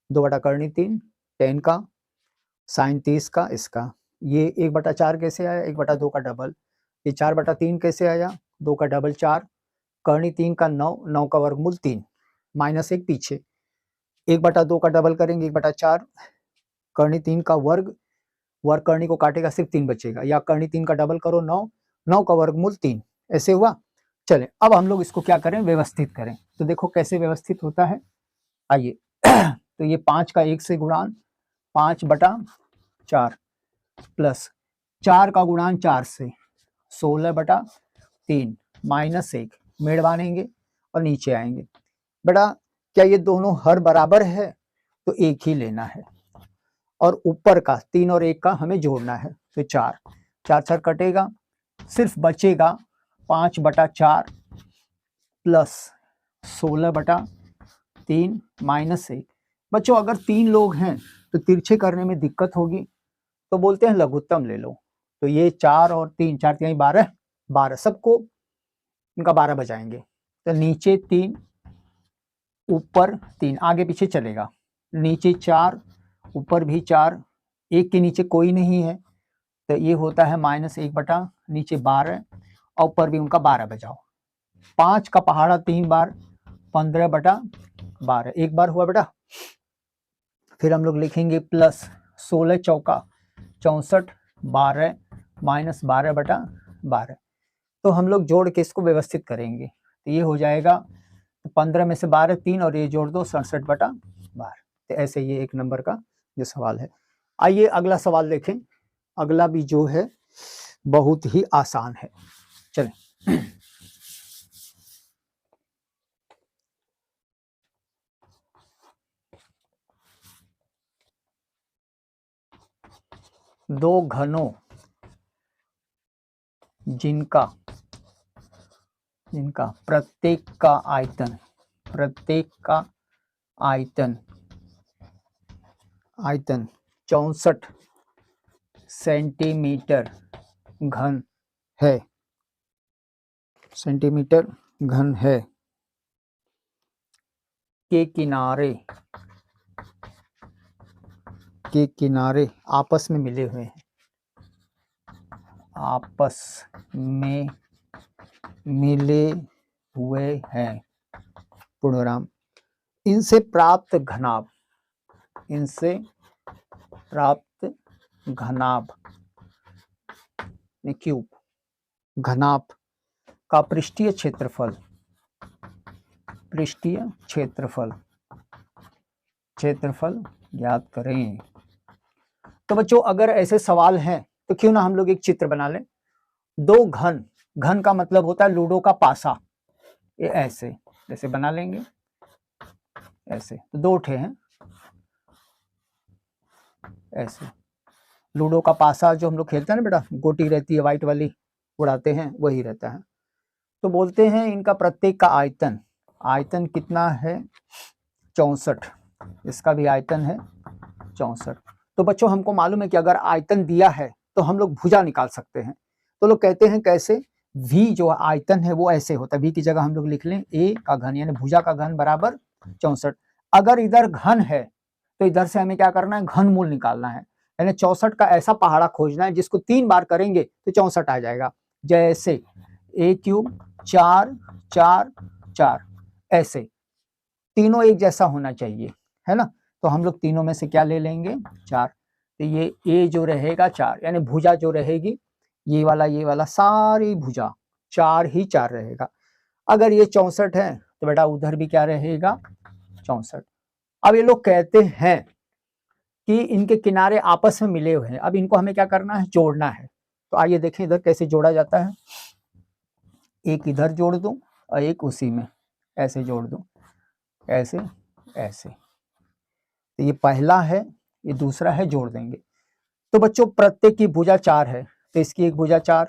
2/कर्णी 3, tan का, साइन 30 का, इसका। ये 1/4 कैसे आया, 1/2 का डबल। ये 4/3 कैसे आया, 2 का डबल 4, कर्णी 3 का 9, 9 का वर्गमूल 3, -1 पीछे, 1/2 का डबल करेंगे 1/4, कर्णी 3 का वर्ग, वर्ग कर्णी को काटेगा सिर्फ 3 बचेगा, या कर्णी 3 का डबल करो 9, 9 का वर्गमूल 3, ऐसे हुआ। चले अब हम लोग इसको क्या करें, व्यवस्थित करें। तो देखो कैसे व्यवस्थित होता है, आइए तो ये 5 का 1 से गुणान 5/4 प्लस 4 का गुणान 4 से 16/3 -1, मेड़ बांधेंगे और नीचे आएंगे। बेटा क्या ये दोनों हर बराबर है, तो एक ही लेना है, और ऊपर का 3 और 1 का हमें जोड़ना है। तो 4 4 कटेगा, सिर्फ बचेगा 5/4 प्लस 16/3 -1। बच्चों अगर 3 लोग हैं तो तिरछे करने में दिक्कत होगी, तो बोलते हैं लघुत्तम ले लो। तो ये 4 और 3, 4 3 12, 12 सबको इनका 12 बजाएंगे। तो नीचे 3 ऊपर 3, आगे पीछे चलेगा, नीचे 4, ऊपर भी 4, 1 के नीचे कोई नहीं है, तो ये होता है -1 बटा नीचे 12, और ऊपर भी उनका 12 बजाओ। 5 का पहाड़ा 3 बार, 15 बटा 12, एक बार हुआ बेटा। फिर हम लोग लिखेंगे प्लस 16 चौका 64, 12 -12 बटा 12। तो हम लोग जोड़ के इसको व्यवस्थित करेंगे, तो ये हो जाएगा 15 में से 12 3, और ये जोड़ दो 67 बटा 12। तो ऐसे ये 1 नंबर का जो सवाल है। आइए अगला सवाल देखें। अगला भी जो है बहुत ही आसान है। चलें दो घनों जिनका प्रत्येक का आयतन 64 सेंटीमीटर घन है, के किनारे आपस में मिले हुए हैं, पूर्णविराम। इनसे प्राप्त क्यूब घनाभ का पृष्ठीय क्षेत्रफल ज्ञात करें। तो बच्चों अगर ऐसे सवाल हैं तो क्यों ना हम लोग एक चित्र बना लें। दो घन का मतलब होता है लूडो का पासा, ये ऐसे जैसे बना लेंगे, ऐसे तो 2 ठे हैं ऐसे। लूडो का पासा जो हम लोग खेलते हैं ना बेटा, गोटी रहती है वाइट वाली, उड़ाते हैं, वही रहता है। तो बोलते हैं इनका प्रत्येक का आयतन कितना है 64, इसका भी आयतन है 64। तो बच्चों हमको मालूम है कि अगर आयतन दिया है तो हम लोग भुजा निकाल सकते हैं। तो लोग कहते हैं कैसे, v जो आयतन है वो ऐसे होता है, v की जगह हम लोग लिख लें a का घन, यानी भुजा का घन बराबर 64। अगर इधर घन है तो इधर से हमें क्या करना है, घन मूल निकालना है, यानी 64 का ऐसा पहाड़ा खोजना है जिसको 3 बार करेंगे तो 64 आ जाएगा। जैसे a क्यूब 4 4 4, ऐसे तीनों एक जैसा होना चाहिए, है ना। तो हम लोग तीनों में से क्या ले लेंगे, 4। तो ये a जो रहेगा 4, यानी भुजा जो रहेगी ये वाला सारी भुजा 4 ही 4 रहेगा। अगर ये 64 है तो बेटा उधर भी क्या रहेगा 64। अब ये लोग कहते हैं कि इनके किनारे आपस में मिले हुए हैं, अब इनको हमें क्या करना है, जोड़ना है। तो आइए देखें इधर कैसे जोड़ा जाता है। एक इधर जोड़ दूं और एक उसी में ऐसे जोड़ दूं, ऐसे ऐसे। तो ये पहला है, ये दूसरा है, जोड़ देंगे। तो बच्चों प्रत्येक की भुजा 4 है, तो इसकी एक भुजा 4,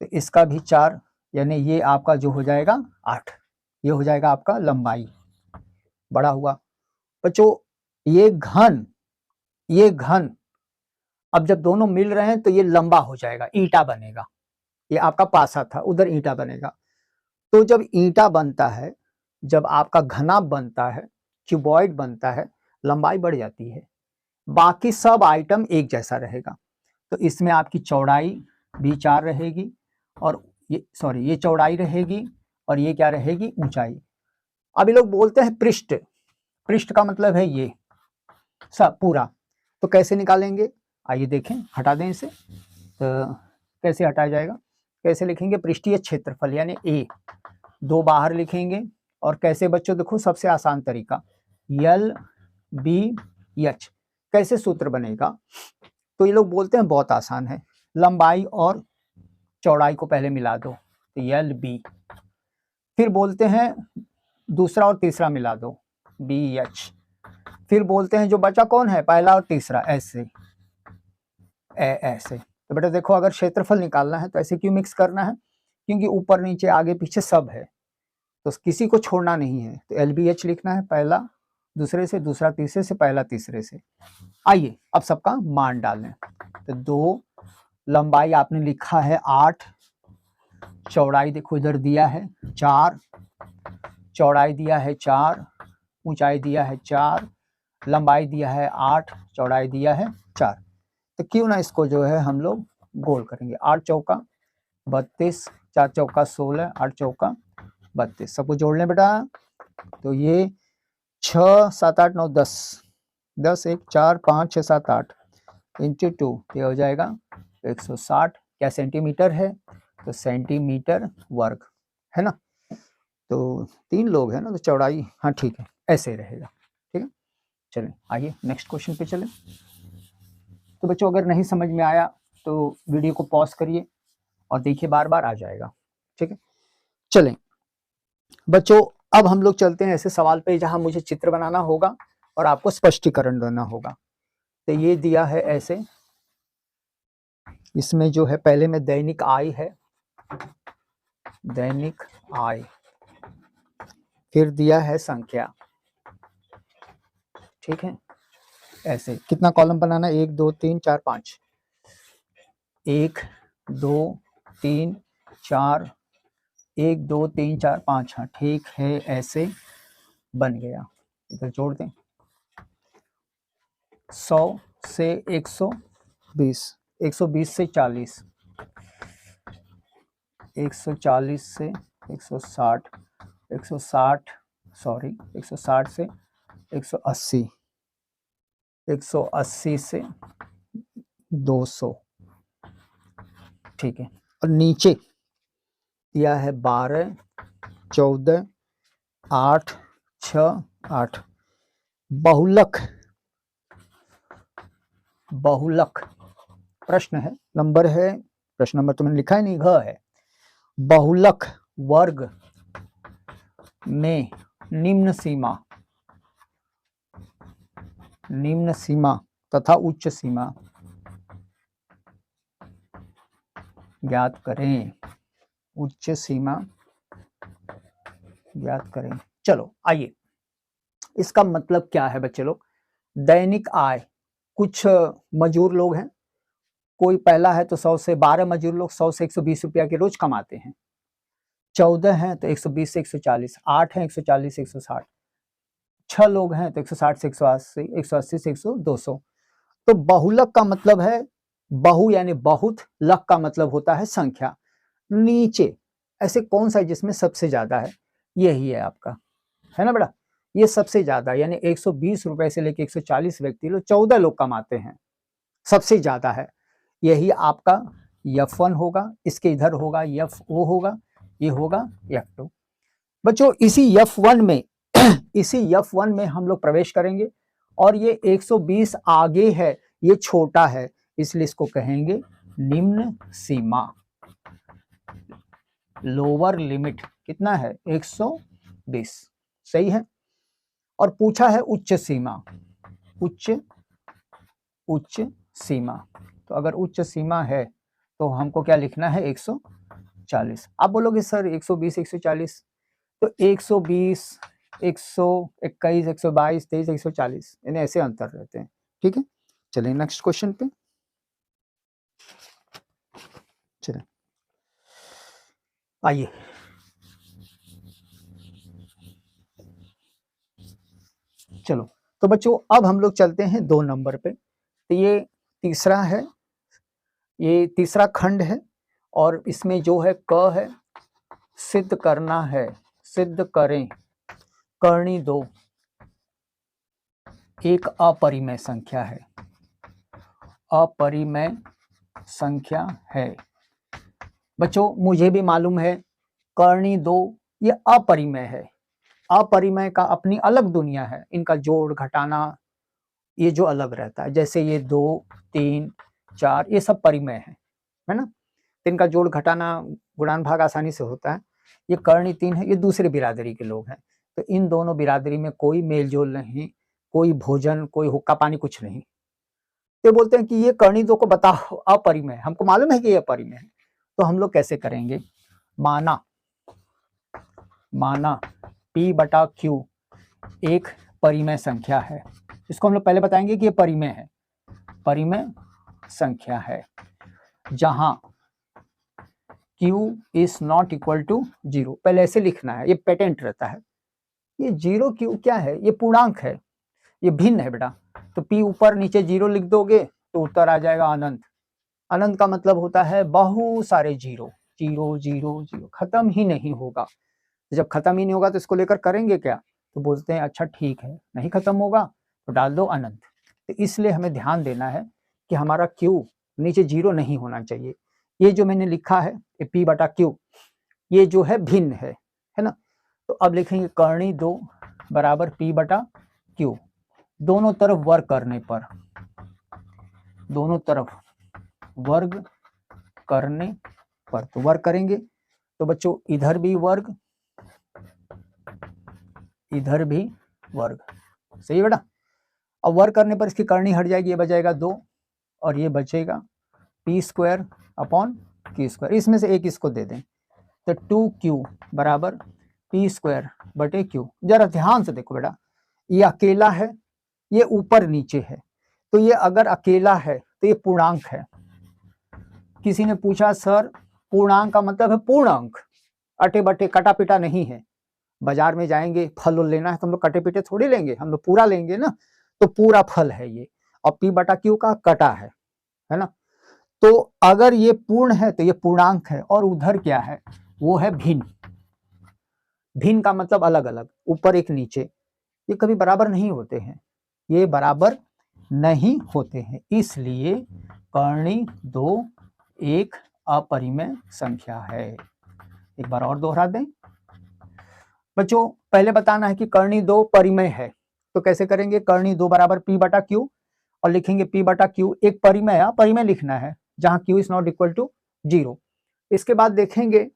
तो इसका भी 4, यानी ये आपका जो हो जाएगा 8। ये हो जाएगा आपका लंबाई, बड़ा हुआ। बच्चों ये घन अब जब दोनों मिल रहे हैं तो ये लंबा हो जाएगा, ईंटा बनेगा। ये आपका पासा था, उधर ईंटा बनेगा। तो जब ईंटा बनता है, जब आपका घनाभ बनता है, क्यूबॉइड बनता है, लंबाई बढ़ जाती है, बाकी सब आइटम एक जैसा रहेगा। तो इसमें आपकी चौड़ाई भी 4 रहेगी, और ये चौड़ाई रहेगी, और ये क्या रहेगी, ऊंचाई। अब ये लोग बोलते हैं पृष्ठ का मतलब है ये सब पूरा। तो कैसे निकालेंगे, आइए देखें, हटा दें इसे। तो कैसे हटाया जाएगा, कैसे लिखेंगे, पृष्ठीय क्षेत्रफल यानी a, 2 बाहर लिखेंगे। और कैसे बच्चों, देखो सबसे आसान तरीका LBH। कैसे सूत्र बनेगा, तो ये लोग बोलते हैं बहुत आसान है, लंबाई और चौड़ाई को पहले मिला दो तो LB, फिर बोलते हैं दूसरा और तीसरा मिला दो BH, फिर बोलते हैं जो बचा कौन है, पहला और तीसरा, ऐसे ऐसे। तो बेटा देखो अगर क्षेत्रफल निकालना है तो ऐसे क्यों मिक्स करना है, क्योंकि ऊपर नीचे आगे पीछे सब है, तो किसी को छोड़ना नहीं है। तो LBH लिखना है, पहला दूसरे से, दूसरा तीसरे से, पहला तीसरे से। आइए अब सबका मान डालें। तो 2, लंबाई आपने लिखा है 8, चौड़ाई देखो इधर दिया है 4, चौड़ाई दिया है 4, ऊंचाई दिया है 4, लंबाई दिया है 8, चौड़ाई दिया है 4। तो क्यों ना इसको जो है हम लोग गोल करेंगे। 8 चौका 32, 4 चौका 16, 8 चौका 32, सबको जोड़ लें बेटा। तो ये 6 7 8 9 10, 10 1 4 5 6 7 8 इंटू 2, ये हो जाएगा 160। क्या सेंटीमीटर है? तो सेंटीमीटर वर्ग है ना। तो 3 लोग हैं ना, तो चौड़ाई हाँ ठीक है, ऐसे रहेगा। ठीक है, चलें आइए नेक्स्ट क्वेश्चन पे चलें। तो बच्चों अगर नहीं समझ में आया तो वीडियो को पॉज करिए और देखिए, बार बार आ जाएगा। ठीक है, चलें बच्चों, अब हम लोग चलते हैं ऐसे सवाल पे जहां मुझे चित्र बनाना होगा और आपको स्पष्टीकरण देना होगा। तो ये दिया है ऐसे, इसमें जो है पहले में दैनिक आय है, दैनिक आय, फिर दिया है संख्या। ठीक है, ऐसे कितना कॉलम बनाना है? 1 2 3 4 5, 1 2 3 4, 1 2 3 4 5, हाँ ठीक है, ऐसे बन गया। इधर जोड़ दें। 100 से 120, 120 से 40, 140 से 160, 160 सॉरी 160 से 180, 180 से 200। ठीक है, और नीचे दिया है 12 14 8 6 8। बहुलक, बहुलक प्रश्न है, नंबर है, प्रश्न नंबर तो मैंने लिखा ही नहीं, घ है। बहुलक वर्ग में निम्न सीमा, निम्न सीमा तथा उच्च सीमा ज्ञात करें, उच्च सीमा ज्ञात करें। चलो आइए, इसका मतलब क्या है बच्चे लोग? दैनिक आय, कुछ मजदूर लोग हैं, कोई पहला है तो 100 से 12 मजदूर लोग 100 से 120 रुपया के रोज कमाते हैं। 14 हैं तो 120 से 140, 8 हैं 140 से 160, 6 लोग हैं तो 160 से 180, 180 से 200। तो बहुलक का मतलब है, बहु यानी बहुत, लक का मतलब होता है संख्या। नीचे ऐसे कौन सा है जिसमें सबसे ज्यादा है? यही है आपका, है ना बेटा, ये सबसे ज्यादा, यानी 120 रुपए से लेकर 140 व्यक्ति लोग 14 लोग कमाते हैं, सबसे ज्यादा है। यही आपका F1 होगा, इसके इधर होगा FO होगा, ये होगा F2। बच्चों इसी F1 में इसी F1 में हम लोग प्रवेश करेंगे, और ये 120 आगे है, ये छोटा है, इसलिए इसको कहेंगे निम्न सीमा, लोअर लिमिट। कितना है? 120, सही है। और पूछा है उच्च सीमा, उच्च, उच्च सीमा। तो अगर उच्च सीमा है तो हमको क्या लिखना है? 140। आप बोलोगे सर 120 140, तो 120 121 122 23 140, यानी ऐसे अंतर रहते हैं। ठीक है, चलिए नेक्स्ट क्वेश्चन पे चलिए आइए। चलो तो बच्चों अब हम लोग चलते हैं 2 नंबर पे। तो ये तीसरा है, ये तीसरा खंड है, और इसमें जो है क है, सिद्ध करना है, सिद्ध करें करनी दो एक अपरिमेय संख्या है, अपरिमेय संख्या है। बच्चों मुझे भी मालूम है करनी दो ये अपरिमेय है, अपरिमेय का अपनी अलग दुनिया है, इनका जोड़ घटाना ये जो अलग रहता है, जैसे ये 2 3 4 ये सब परिमेय है ना, तो इनका जोड़ घटाना गुणान भाग आसानी से होता है। ये करनी 3 है, ये दूसरे बिरादरी के लोग हैं, तो इन दोनों बिरादरी में कोई मेल जोल नहीं, कोई भोजन, कोई हुक्का पानी कुछ नहीं। तो बोलते हैं कि ये करनी दो को बताओ अपरिमेय, हमको मालूम है कि ये अपरिमेय है, तो हम लोग कैसे करेंगे? माना, माना P/Q एक परिमेय संख्या है, इसको हम लोग पहले बताएंगे कि ये परिमेय है, परिमेय संख्या है, जहां Q is not equal to 0। पहले ऐसे लिखना है, ये पेटेंट रहता है, ये 0 क्यों क्या है, ये पूर्णांक है, ये भिन्न है बेटा। तो p ऊपर नीचे 0 लिख दोगे तो उत्तर आ जाएगा अनंत। अनंत का मतलब होता है बहुत सारे जीरो, जीरो जीरो जीरो, खत्म ही नहीं होगा। जब खत्म ही नहीं होगा तो इसको लेकर करेंगे क्या, तो बोलते हैं अच्छा ठीक है, नहीं खत्म होगा तो डाल दो अनंत। तो इसलिए हमें ध्यान देना है कि हमारा क्यू नीचे 0 नहीं होना चाहिए। ये जो मैंने लिखा है ये p बटा क्यू, ये जो है भिन्न है ना। तो अब लिखेंगे कर्णी 2 बराबर p बटा क्यू, दोनों तरफ वर्ग करने पर, दोनों तरफ वर्ग करने पर, तो वर्ग करेंगे तो बच्चों इधर भी वर्ग, इधर भी वर्ग, सही है बेटा। अब वर्ग करने पर इसकी करनी हट जाएगी, ये बचेगा 2 और ये बचेगा p² अपॉन q²। इसमें से एक इसको दे दें तो 2q बराबर p² बटे q। जरा ध्यान से देखो बेटा, ये अकेला है, ये ऊपर नीचे है, तो ये अगर अकेला है तो ये पूर्णांक है। किसी ने पूछा सर पूर्णांक का मतलब है पूर्ण अंक, अटे बटे कटा पिटा नहीं है। बाजार में जाएंगे फल लेना है तो हम लोग कटे पिटे थोड़ी लेंगे, हम लोग पूरा लेंगे ना। तो पूरा फल है ये, और p बटा q का कटा है ना। तो अगर ये पूर्ण है तो ये पूर्णांक है, और उधर क्या है, वो है भिन्न। भिन्न का मतलब अलग अलग, ऊपर एक नीचे, ये कभी बराबर नहीं होते हैं, ये बराबर नहीं होते हैं। इसलिए कर्णी 2 एक अपरिमेय संख्या है। एक बार और दोहरा दें बच्चों, पहले बताना है कि कर्णी 2 परिमेय है, तो कैसे करेंगे, कर्णी 2 बराबर p बटा q, और लिखेंगे p बटा q एक परिमेय, परिमेय लिखना है जहां q is not equal to 0। इसके बाद देखेंगे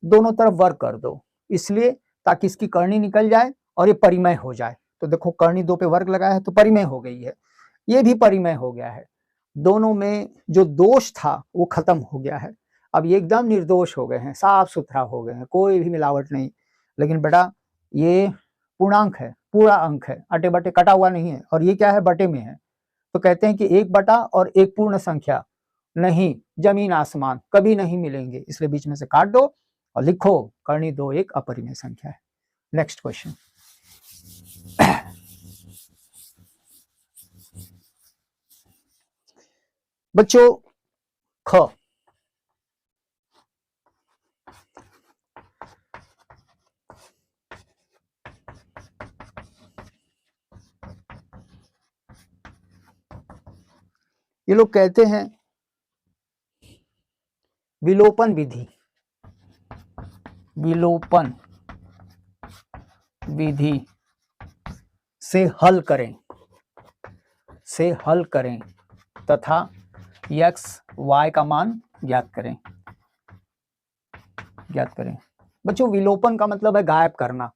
दोनों तरफ वर्ग कर दो, इसलिए ताकि इसकी कर्णी निकल जाए और ये परिमेय हो जाए। तो देखो कर्णी 2 पे वर्ग लगाया है तो परिमेय हो गई है, ये भी परिमेय हो गया है। दोनों में जो दोष था वो खत्म हो गया है, अब ये एकदम निर्दोष हो गए हैं, साफ सुथरा हो गए हैं, कोई भी मिलावट नहीं। लेकिन बेटा ये पूर्णांक है, पूरा अंक है, अटे बटे कटा हुआ नहीं है, और ये क्या है, बटे में है। तो कहते हैं कि एक बटा और एक पूर्ण संख्या नहीं, जमीन आसमान कभी नहीं मिलेंगे, इसलिए बीच में से काट दो और लिखो कर्णी 2 एक अपरिमेय संख्या है। Next question. बच्चों ख, ये लोग कहते हैं विलोपन विधि, विलोपन विधि से हल करें, से हल करें तथा x y का मान ज्ञात करें, ज्ञात करें। बच्चों विलोपन का मतलब है गायब करना,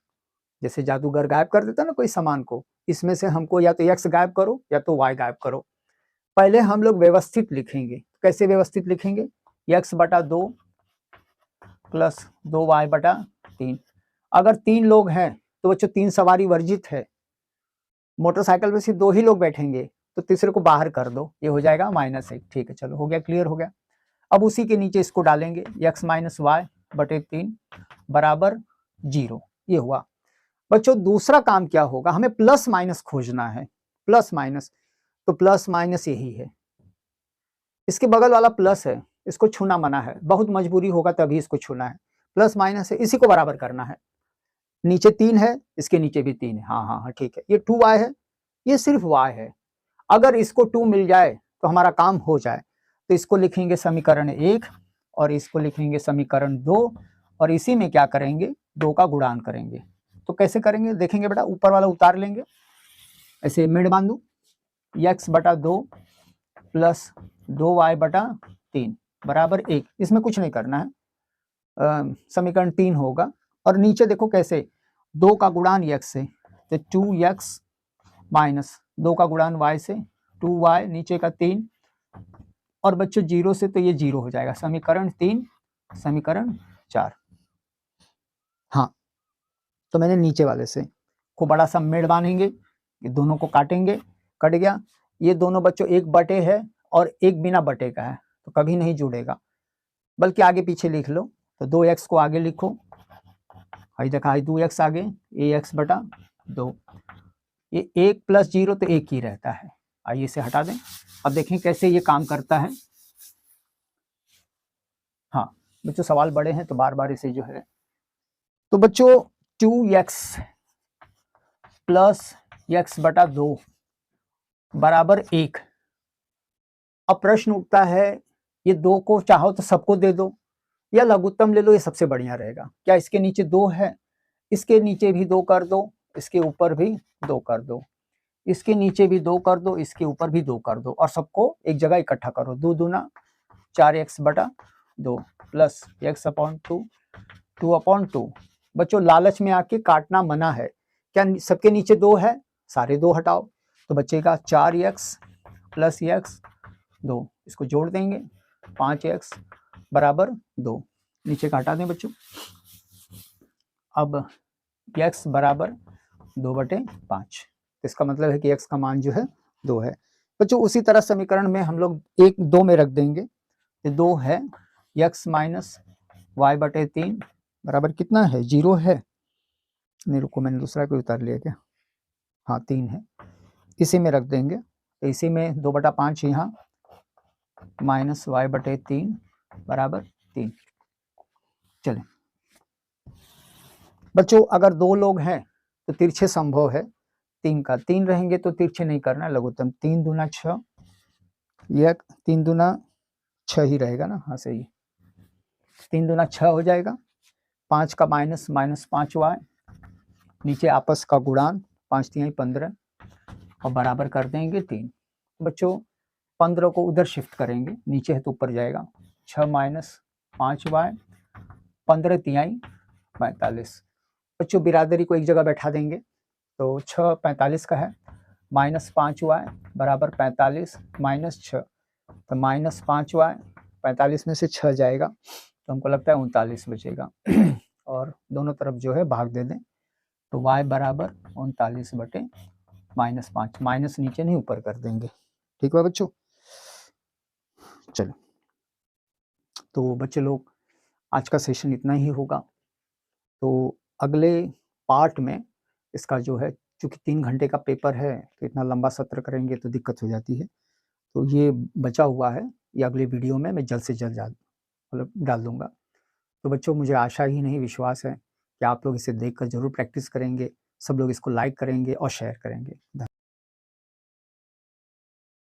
जैसे जादूगर गायब कर देता है ना कोई सामान को, इसमें से हमको या तो x गायब करो या तो y गायब करो। पहले हम लोग व्यवस्थित लिखेंगे, कैसे व्यवस्थित लिखेंगे, x बटा 2 प्लस 2y बटा 3। अगर 3 लोग हैं तो बच्चों 3 सवारी वर्जित है, मोटरसाइकिल में सिर्फ 2 ही लोग बैठेंगे, तो तीसरे को बाहर कर दो, ये हो जाएगा -1। ठीक है, चलो हो गया, क्लियर हो गया। अब उसी के नीचे इसको डालेंगे, x माइनस वाई बटे 3 बराबर 0, ये हुआ। बच्चों दूसरा काम क्या होगा, हमें प्लस माइनस खोजना है, प्लस माइनस, तो प्लस माइनस यही है, इसके बगल वाला प्लस है, इसको छूना मना है, बहुत मजबूरी होगा तभी इसको छूना है। प्लस माइनस है, इसी को बराबर करना है। नीचे 3 है, इसके नीचे भी 3 है, हाँ हाँ हाँ ठीक है। ये 2y है, ये सिर्फ y है, अगर इसको 2 मिल जाए तो हमारा काम हो जाए। तो इसको लिखेंगे समीकरण 1 और इसको लिखेंगे समीकरण 2, और इसी में क्या करेंगे, 2 का गुणान करेंगे। तो कैसे करेंगे देखेंगे बेटा, ऊपर वाला उतार लेंगे, ऐसे मेड़ बांधू, x बटा 2 प्लस 2y बटा 3 बराबर 1, इसमें कुछ नहीं करना है, समीकरण 3 होगा। और नीचे देखो कैसे, 2 का गुणान x से तो 2x माइनस 2 का गुणान y से 2y, नीचे का 3, और बच्चों 0 से तो ये 0 हो जाएगा, समीकरण 3 समीकरण 4। हाँ तो मैंने नीचे वाले से को बड़ा सा मेड़ बांधेंगे, ये दोनों को काटेंगे, कट गया। ये दोनों बच्चों एक बटे है और एक बिना बटे का है, तो कभी नहीं जुड़ेगा, बल्कि आगे पीछे लिख लो। तो 2x को आगे लिखो, आई देखा आई 2x आगे ax बटा 2, ये 1 + 0 तो 1 ही रहता है। आइए इसे हटा दें। अब देखें कैसे ये काम करता है। हाँ बच्चों सवाल बड़े हैं तो बार बार इसे जो है, तो बच्चों 2x + x बटा 2 बराबर 1। अब प्रश्न उठता है ये 2 को चाहो तो सबको दे दो या लघुत्तम ले लो, ये सबसे बढ़िया रहेगा। क्या इसके नीचे 2 है, इसके नीचे भी 2 कर दो, इसके ऊपर भी 2 कर दो, इसके नीचे भी 2 कर दो, इसके ऊपर भी 2 कर दो, और सबको एक जगह इकट्ठा करो। 2 दूना 4x बटा 2 प्लस x/2 2/2। बच्चों लालच में आके काटना मना है। क्या सबके नीचे 2 है, सारे 2 हटाओ, तो बचेगा 4x + x 2, इसको जोड़ देंगे 5x बराबर 2, नीचे का हटा दें बच्चों। अब x बराबर 2/5, इसका मतलब है कि x का मान जो है 2 है। बच्चों उसी तरह समीकरण में हम लोग 1 2 में रख देंगे, ये 2 है, x - y/3 बराबर कितना है, 0 है। नहीं रुको मैंने दूसरा कोई उतार लिया क्या, हाँ 3 है, इसी में रख देंगे। तो इसी में 2/5 यहाँ -y/3 बराबर 3। चलें बच्चों अगर 2 लोग हैं तो तिरछे संभव है 3 का, 3 रहेंगे तो तिरछे नहीं करना लघुत्तम। 3 दूना 6, यह 3 दूना 6 ही रहेगा ना, हाँ सही है, 3 दूना 6 हो जाएगा। 5 का माइनस -5y, नीचे आपस का गुणान 5 3 15 और बराबर कर देंगे 3। बच्चों 15 को उधर शिफ्ट करेंगे, नीचे है तो ऊपर जाएगा। 6 - 5y 15 3 45। बच्चों बिरादरी को एक जगह बैठा देंगे, तो 6 45 का है, -5y बराबर 45 -6, तो -5y 45 में से 6 जाएगा तो हमको लगता है 39 बचेगा। और दोनों तरफ जो है भाग दे दें, तो y बराबर 39/-5, माइनस नीचे नहीं ऊपर कर देंगे। ठीक है बच्चों, चलो तो बच्चे लोग आज का सेशन इतना ही होगा। तो अगले पार्ट में इसका जो है, चूँकि 3 घंटे का पेपर है तो इतना लंबा सत्र करेंगे तो दिक्कत हो जाती है, तो ये बचा हुआ है, ये अगले वीडियो में मैं जल्द से जल्द मतलब डाल दूँगा। तो बच्चों मुझे आशा ही नहीं विश्वास है कि आप लोग इसे देखकर ज़रूर प्रैक्टिस करेंगे, सब लोग इसको लाइक करेंगे और शेयर करेंगे।